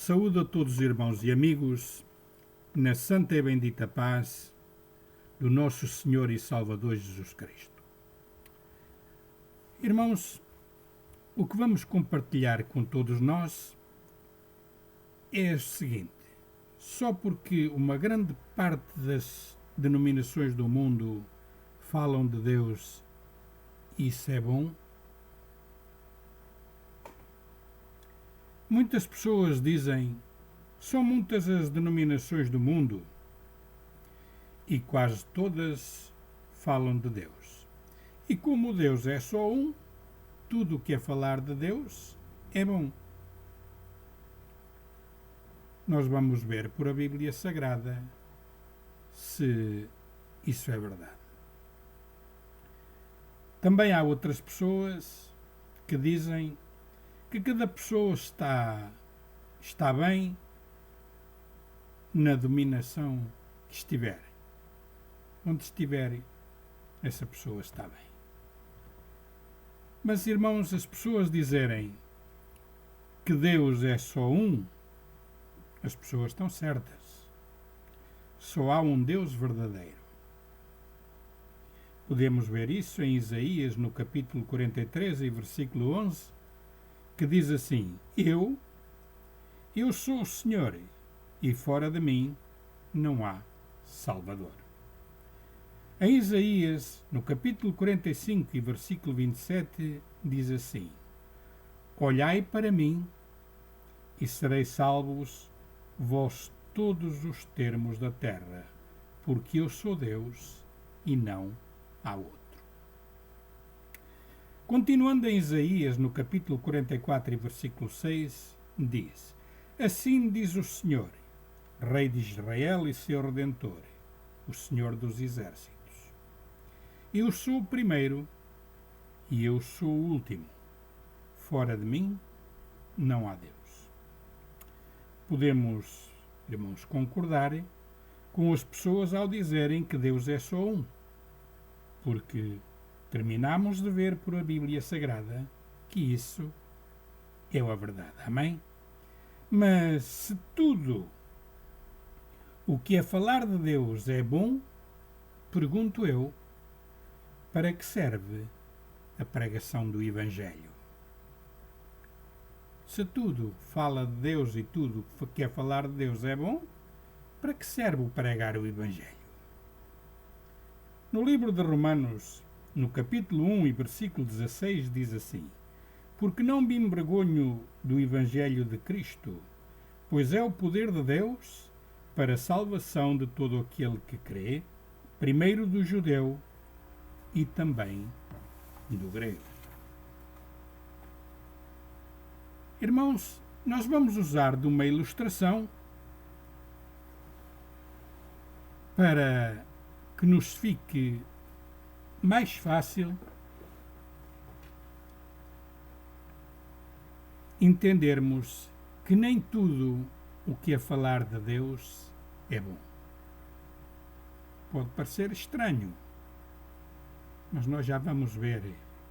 Saúde a todos os irmãos e amigos, na santa e bendita paz do nosso Senhor e Salvador Jesus Cristo. Irmãos, o que vamos compartilhar com todos nós é o seguinte: só porque uma grande parte das denominações do mundo falam de Deus, isso é bom? Muitas pessoas dizem, são muitas as denominações do mundo e quase todas falam de Deus. E como Deus é só um, tudo o que é falar de Deus é bom. Nós vamos ver por a Bíblia Sagrada se isso é verdade. Também há outras pessoas que dizem que cada pessoa está bem na dominação que estiver. Onde estiver, essa pessoa está bem. Mas, irmãos, as pessoas dizerem que Deus é só um, as pessoas estão certas. Só há um Deus verdadeiro. Podemos ver isso em Isaías, no capítulo 43 e versículo 11, que diz assim: Eu sou o Senhor, e fora de mim não há Salvador. Em Isaías, no capítulo 45 e versículo 27, diz assim: Olhai para mim, e sereis salvos, vós todos os termos da terra, porque eu sou Deus, e não há outro. Continuando em Isaías, no capítulo 44 e versículo 6, diz: Assim diz o Senhor, Rei de Israel e seu Redentor, o Senhor dos Exércitos: Eu sou o primeiro e eu sou o último. Fora de mim não há Deus. Podemos, irmãos, concordar com as pessoas ao dizerem que Deus é só um, porque terminamos de ver por a Bíblia Sagrada que isso é a verdade. Amém? Mas se tudo o que é falar de Deus é bom, pergunto eu, para que serve a pregação do Evangelho? Se tudo fala de Deus e tudo o que é falar de Deus é bom, para que serve o pregar o Evangelho? No livro de Romanos, no capítulo 1 e versículo 16, diz assim: Porque não me envergonho do Evangelho de Cristo, pois é o poder de Deus para a salvação de todo aquele que crê, primeiro do judeu e também do grego. Irmãos, nós vamos usar de uma ilustração para que nos fique mais fácil entendermos que nem tudo o que é falar de Deus é bom. Pode parecer estranho, mas nós já vamos ver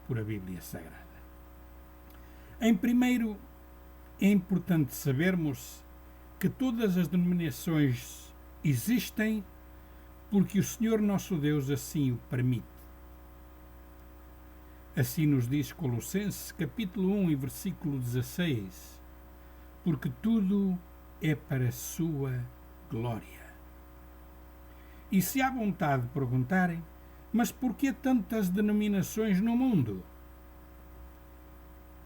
por a Bíblia Sagrada. Em primeiro, é importante sabermos que todas as denominações existem porque o Senhor nosso Deus assim o permite. Assim nos diz Colossenses, capítulo 1 e versículo 16, porque tudo é para a sua glória. E se há vontade de perguntarem, mas por que tantas denominações no mundo?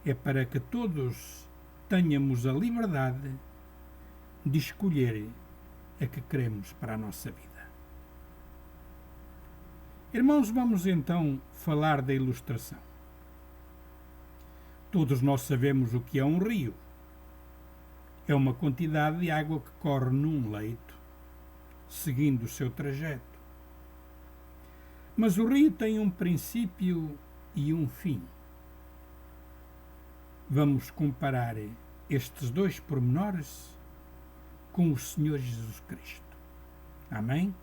É para que todos tenhamos a liberdade de escolher a que queremos para a nossa vida. Irmãos, vamos então falar da ilustração. Todos nós sabemos o que é um rio. É uma quantidade de água que corre num leito, seguindo o seu trajeto. Mas o rio tem um princípio e um fim. Vamos comparar estes dois pormenores com o Senhor Jesus Cristo. Amém?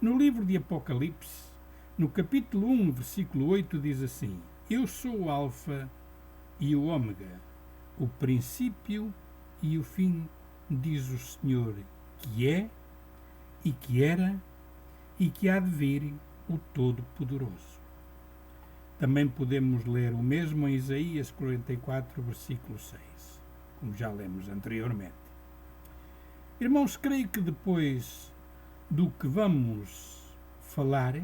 No livro de Apocalipse, no capítulo 1, versículo 8, diz assim: Eu sou o Alfa e o Ômega, o princípio e o fim, diz o Senhor, que é, e que era, e que há de vir o Todo-Poderoso. Também podemos ler o mesmo em Isaías 44, versículo 6, como já lemos anteriormente. Irmãos, creio que depois do que vamos falar,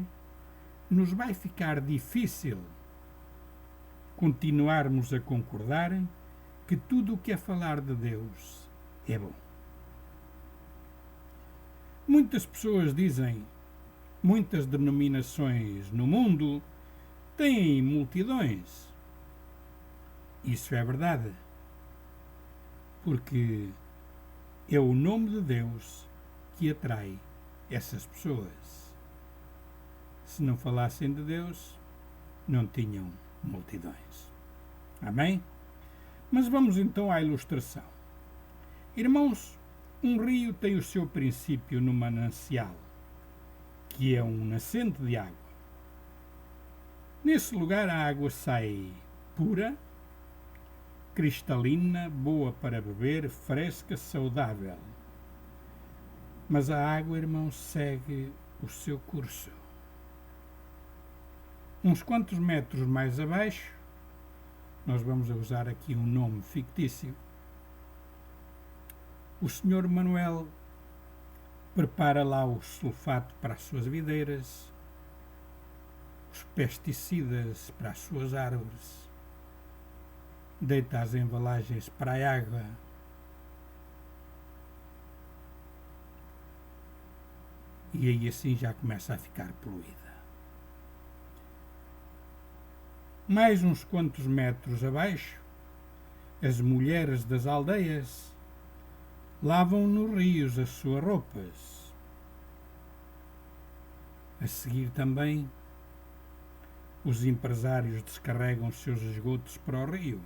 nos vai ficar difícil continuarmos a concordar que tudo o que é falar de Deus é bom. Muitas pessoas dizem, muitas denominações no mundo têm multidões. Isso é verdade, porque é o nome de Deus que atrai essas pessoas. Se não falassem de Deus, não tinham multidões. Amém? Mas vamos então à ilustração. Irmãos, um rio tem o seu princípio no manancial, que é um nascente de água. Nesse lugar a água sai pura, cristalina, boa para beber, fresca, saudável. Mas a água, irmãos, segue o seu curso. Uns quantos metros mais abaixo, nós vamos usar aqui um nome fictício, o Sr. Manuel prepara lá o sulfato para as suas videiras, os pesticidas para as suas árvores, deita as embalagens para a água, e aí assim já começa a ficar poluída. Mais uns quantos metros abaixo, as mulheres das aldeias lavam nos rios as suas roupas. A seguir também, os empresários descarregam os seus esgotos para o rio.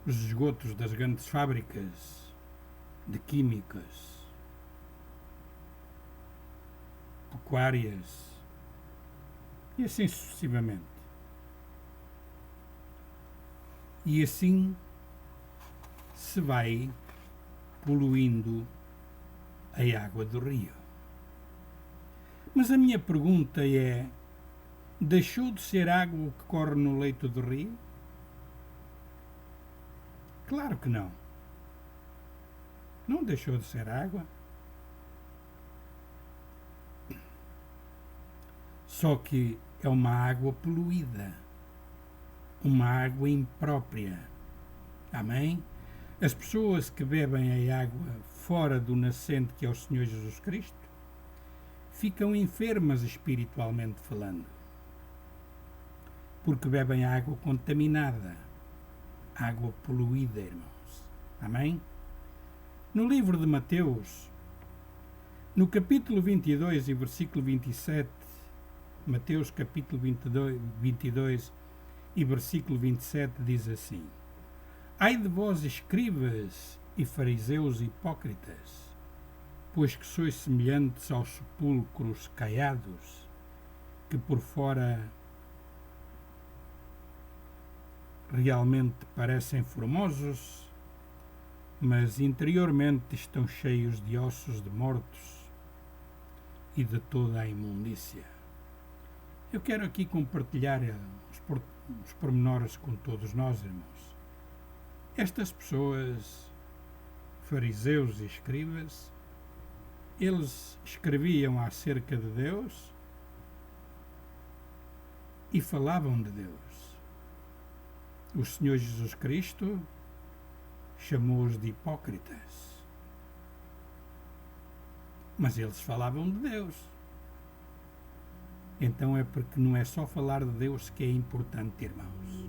Os esgotos das grandes fábricas de químicas, pecuárias e assim sucessivamente. E assim se vai poluindo a água do rio. Mas a minha pergunta é: deixou de ser água que corre no leito do rio? Claro que não. Não deixou de ser água. Só que é uma água poluída, uma água imprópria. Amém? As pessoas que bebem a água fora do nascente que é o Senhor Jesus Cristo ficam enfermas espiritualmente falando, porque bebem água contaminada, água poluída, irmãos. Amém? No livro de Mateus, no capítulo 22 e versículo 27, Mateus capítulo 22 e versículo 27 diz assim: Ai de vós, escribas e fariseus hipócritas, pois que sois semelhantes aos sepulcros caiados, que por fora realmente parecem formosos, mas interiormente estão cheios de ossos de mortos e de toda a imundícia. Eu quero aqui compartilhar os pormenores com todos nós, irmãos. Estas pessoas, fariseus e escribas, eles escreviam acerca de Deus e falavam de Deus. O Senhor Jesus Cristo chamou-os de hipócritas. Mas eles falavam de Deus. Então é porque não é só falar de Deus que é importante, irmãos.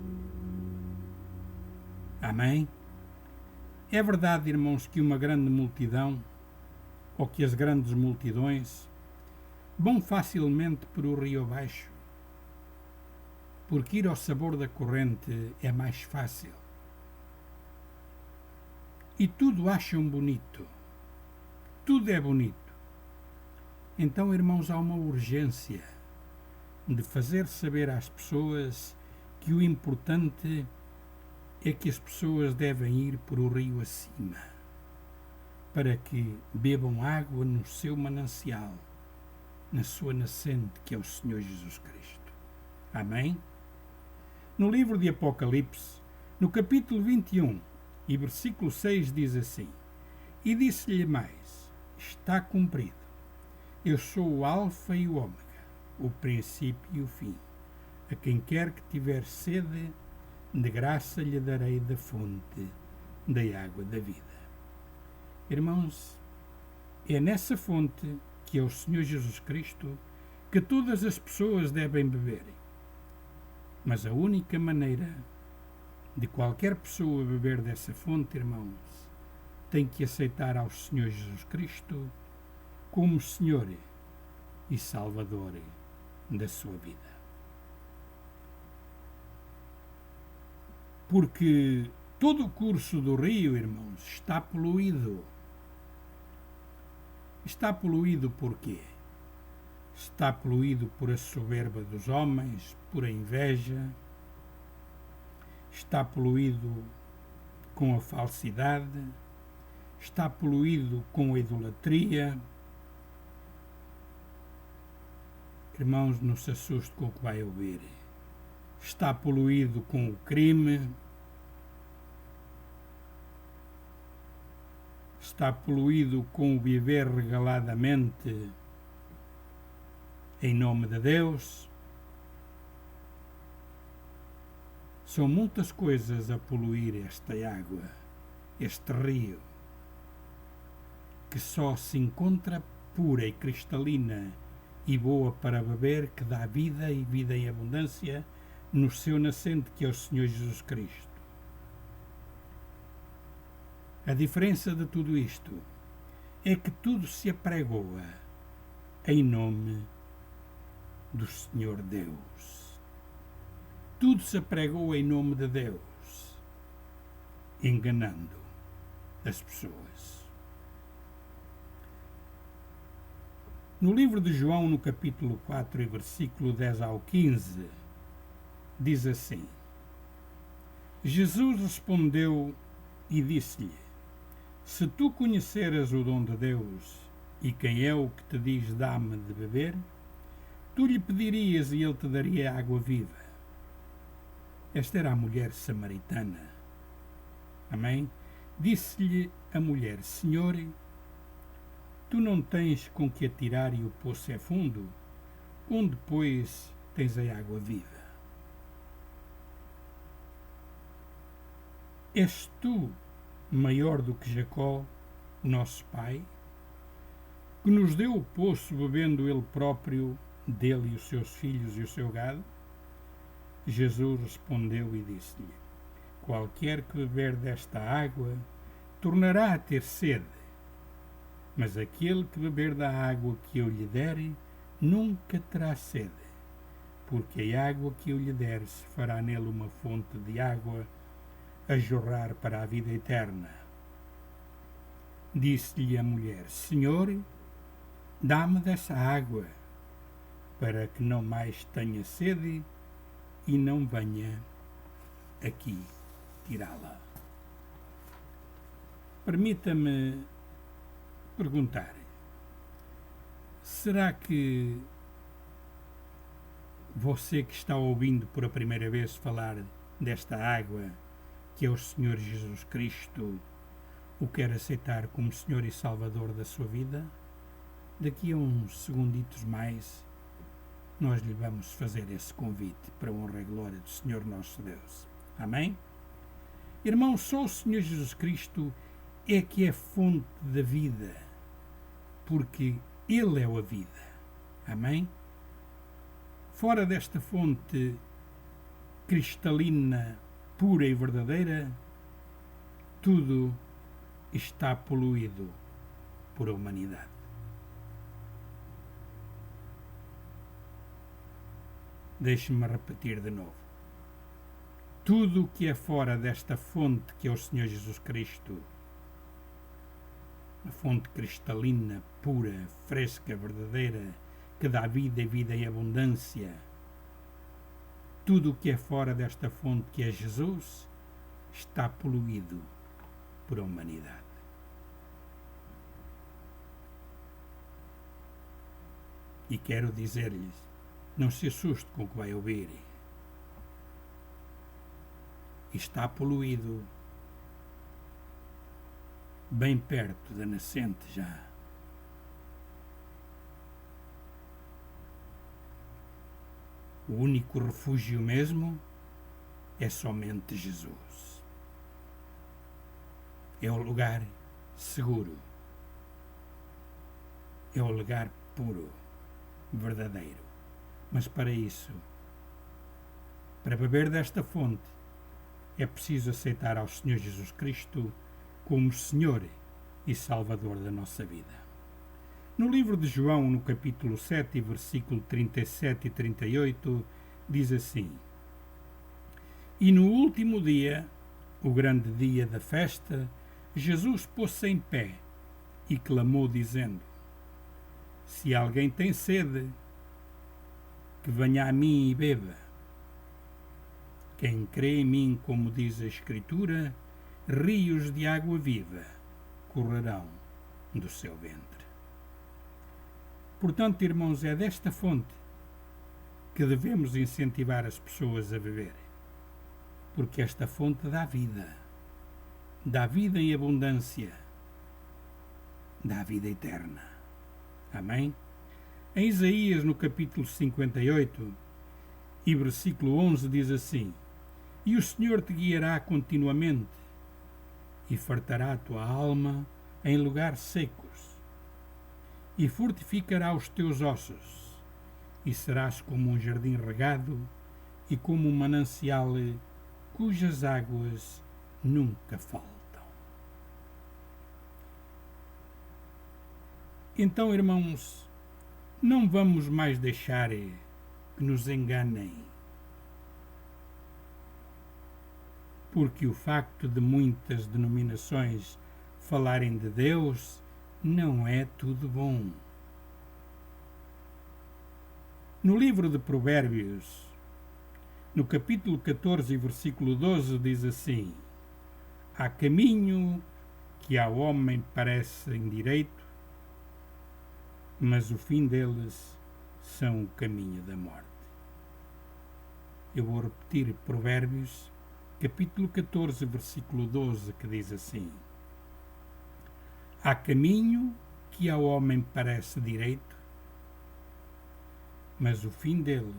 Amém? É verdade, irmãos, que uma grande multidão, ou que as grandes multidões, vão facilmente por o rio abaixo, porque ir ao sabor da corrente é mais fácil. E tudo acham bonito. Tudo é bonito. Então, irmãos, há uma urgência de fazer saber às pessoas que o importante é que as pessoas devem ir por o rio acima, para que bebam água no seu manancial, na sua nascente, que é o Senhor Jesus Cristo. Amém? No livro de Apocalipse, no capítulo 21 e versículo 6 diz assim: E disse-lhe mais: Está cumprido. Eu sou o Alfa e o Ômega, o princípio e o fim. A quem quer que tiver sede, de graça lhe darei da fonte da água da vida. Irmãos, é nessa fonte, que é o Senhor Jesus Cristo, que todas as pessoas devem beber. Mas a única maneira de qualquer pessoa beber dessa fonte, irmãos, tem que aceitar ao Senhor Jesus Cristo como Senhor e Salvador da sua vida. Porque todo o curso do rio, irmãos, está poluído. Está poluído por quê? Está poluído por a soberba dos homens, por a inveja. Está poluído com a falsidade. Está poluído com a idolatria. Irmãos, não se assuste com o que vai ouvir. Está poluído com o crime. Está poluído com o viver regaladamente em nome de Deus. São muitas coisas a poluir esta água, este rio, que só se encontra pura e cristalina e boa para beber, que dá vida e vida em abundância no seu nascente, que é o Senhor Jesus Cristo. A diferença de tudo isto é que tudo se apregoa em nome do Senhor Deus. Tudo se apregoa em nome de Deus, enganando as pessoas. No livro de João, no capítulo 4 e versículo 10 ao 15, diz assim: Jesus respondeu e disse-lhe: Se tu conheceras o dom de Deus e quem é o que te diz dá-me de beber, tu lhe pedirias e ele te daria água viva. Esta era a mulher samaritana. Amém? Disse-lhe a mulher: Senhor, tu não tens com que atirar e o poço é fundo, onde, pois, tens a água viva? És tu maior do que Jacó, nosso pai, que nos deu o poço bebendo ele próprio dele e os seus filhos e o seu gado? Jesus respondeu e disse-lhe: Qualquer que beber desta água tornará a ter sede, mas aquele que beber da água que eu lhe der nunca terá sede, porque a água que eu lhe der se fará nele uma fonte de água a jorrar para a vida eterna. Disse-lhe a mulher: Senhor, dá-me dessa água, para que não mais tenha sede e não venha aqui tirá-la. Permita-me perguntar: será que você que está ouvindo por a primeira vez falar desta água, que é o Senhor Jesus Cristo, o quer aceitar como Senhor e Salvador da sua vida? Daqui a uns segunditos mais, nós lhe vamos fazer esse convite para a honra e glória do Senhor nosso Deus. Amém? Irmãos, só o Senhor Jesus Cristo é que é fonte da vida, porque Ele é a vida. Amém? Fora desta fonte cristalina, pura e verdadeira, tudo está poluído por a humanidade. Deixe-me repetir de novo. Tudo o que é fora desta fonte, que é o Senhor Jesus Cristo, a fonte cristalina, pura, fresca, verdadeira, que dá vida e vida em abundância, tudo o que é fora desta fonte, que é Jesus, está poluído por a humanidade. E quero dizer-lhes, não se assuste com o que vai ouvir. Está poluído bem perto da nascente já. O único refúgio mesmo é somente Jesus. É o lugar seguro. É o lugar puro, verdadeiro. Mas para isso, para beber desta fonte, é preciso aceitar ao Senhor Jesus Cristo como Senhor e Salvador da nossa vida. No livro de João, no capítulo 7, versículo 37 e 38, diz assim: E no último dia, o grande dia da festa, Jesus pôs-se em pé e clamou, dizendo: Se alguém tem sede, que venha a mim e beba. Quem crê em mim, como diz a Escritura, rios de água viva correrão do seu ventre. Portanto, irmãos, é desta fonte que devemos incentivar as pessoas a beber, porque esta fonte dá vida em abundância, dá vida eterna. Amém? Em Isaías, no capítulo 58 e versículo 11, diz assim: E o Senhor te guiará continuamente e fartará a tua alma em lugares secos e fortificará os teus ossos, e serás como um jardim regado e como um manancial cujas águas nunca faltam. Então, irmãos, não vamos mais deixar que nos enganem, porque o facto de muitas denominações falarem de Deus não é tudo bom. No livro de Provérbios, no capítulo 14, versículo 12, diz assim: Há caminho que ao homem parece indireito, mas o fim deles são o caminho da morte. Eu vou repetir Provérbios, capítulo 14, versículo 12, que diz assim: Há caminho que ao homem parece direito, mas o fim dele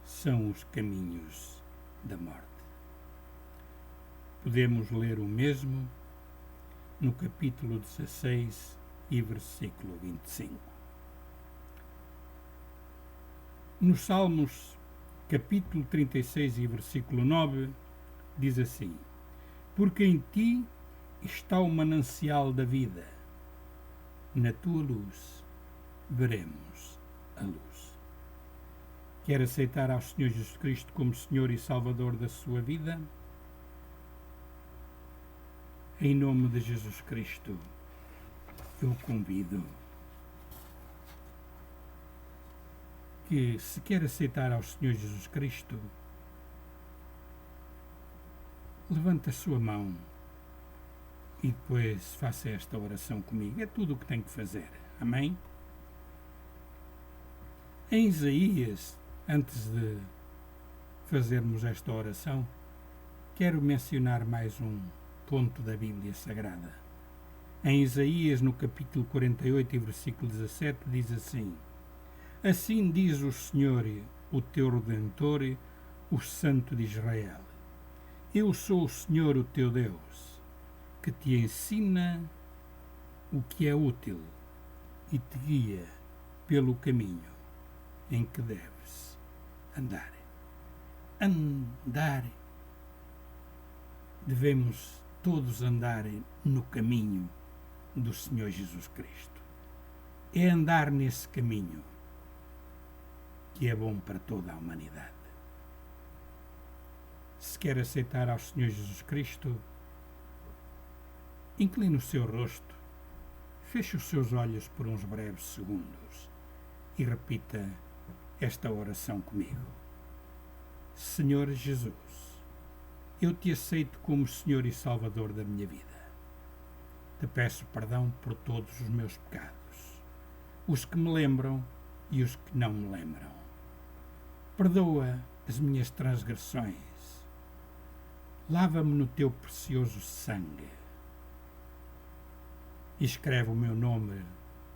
são os caminhos da morte. Podemos ler o mesmo no capítulo 16 e versículo 25. Nos Salmos, capítulo 36 e versículo 9, diz assim: Porque em ti está o manancial da vida, na tua luz veremos a luz. Quer aceitar ao Senhor Jesus Cristo como Senhor e Salvador da sua vida? Em nome de Jesus Cristo, eu convido que, se quer aceitar ao Senhor Jesus Cristo, levante a sua mão e depois faça esta oração comigo. É tudo o que tem que fazer. Amém? Em Isaías, antes de fazermos esta oração, quero mencionar mais um ponto da Bíblia Sagrada. Em Isaías, no capítulo 48 e versículo 17, diz assim: Assim diz o Senhor, o teu Redentor, o Santo de Israel: Eu sou o Senhor, o teu Deus, que te ensina o que é útil e te guia pelo caminho em que deves andar. Andar. Devemos todos andar no caminho do Senhor Jesus Cristo. É andar nesse caminho que é bom para toda a humanidade. Se quer aceitar ao Senhor Jesus Cristo, incline o seu rosto, feche os seus olhos por uns breves segundos e repita esta oração comigo. Senhor Jesus, Eu te aceito como Senhor e Salvador da minha vida. Te peço perdão por todos os meus pecados, os que me lembram e os que não me lembram. Perdoa as minhas transgressões. Lava-me no teu precioso sangue e escreve o meu nome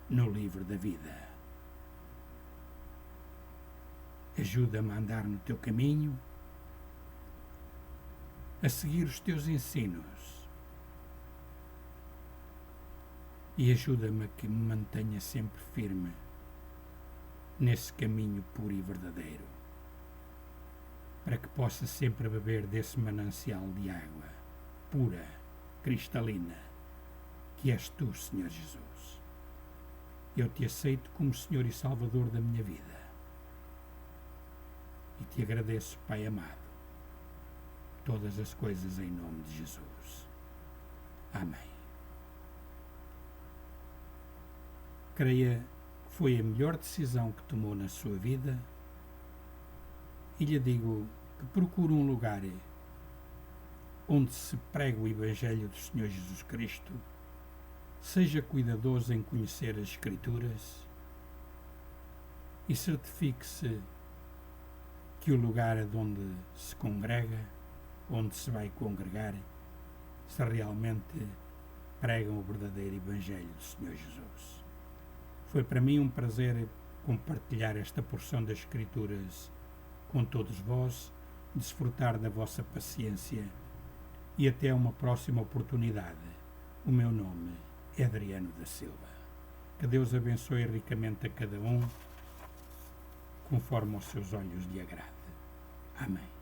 no livro da vida. Ajuda-me a andar no teu caminho, a seguir os teus ensinos e ajuda-me a que me mantenha sempre firme nesse caminho puro e verdadeiro, para que possa sempre beber desse manancial de água pura, cristalina, que és tu, Senhor Jesus. Eu te aceito como Senhor e Salvador da minha vida e te agradeço, Pai amado, todas as coisas em nome de Jesus. Amém. Creia que foi a melhor decisão que tomou na sua vida e lhe digo que procure um lugar onde se prega o Evangelho do Senhor Jesus Cristo, seja cuidadoso em conhecer as Escrituras e certifique-se que o lugar onde se congrega, onde se vai congregar, se realmente pregam o verdadeiro Evangelho do Senhor Jesus. Foi para mim um prazer compartilhar esta porção das Escrituras com todos vós, desfrutar da vossa paciência e até uma próxima oportunidade. O meu nome é Adriano da Silva. Que Deus abençoe ricamente a cada um, conforme aos seus olhos lhe agrade. Amém.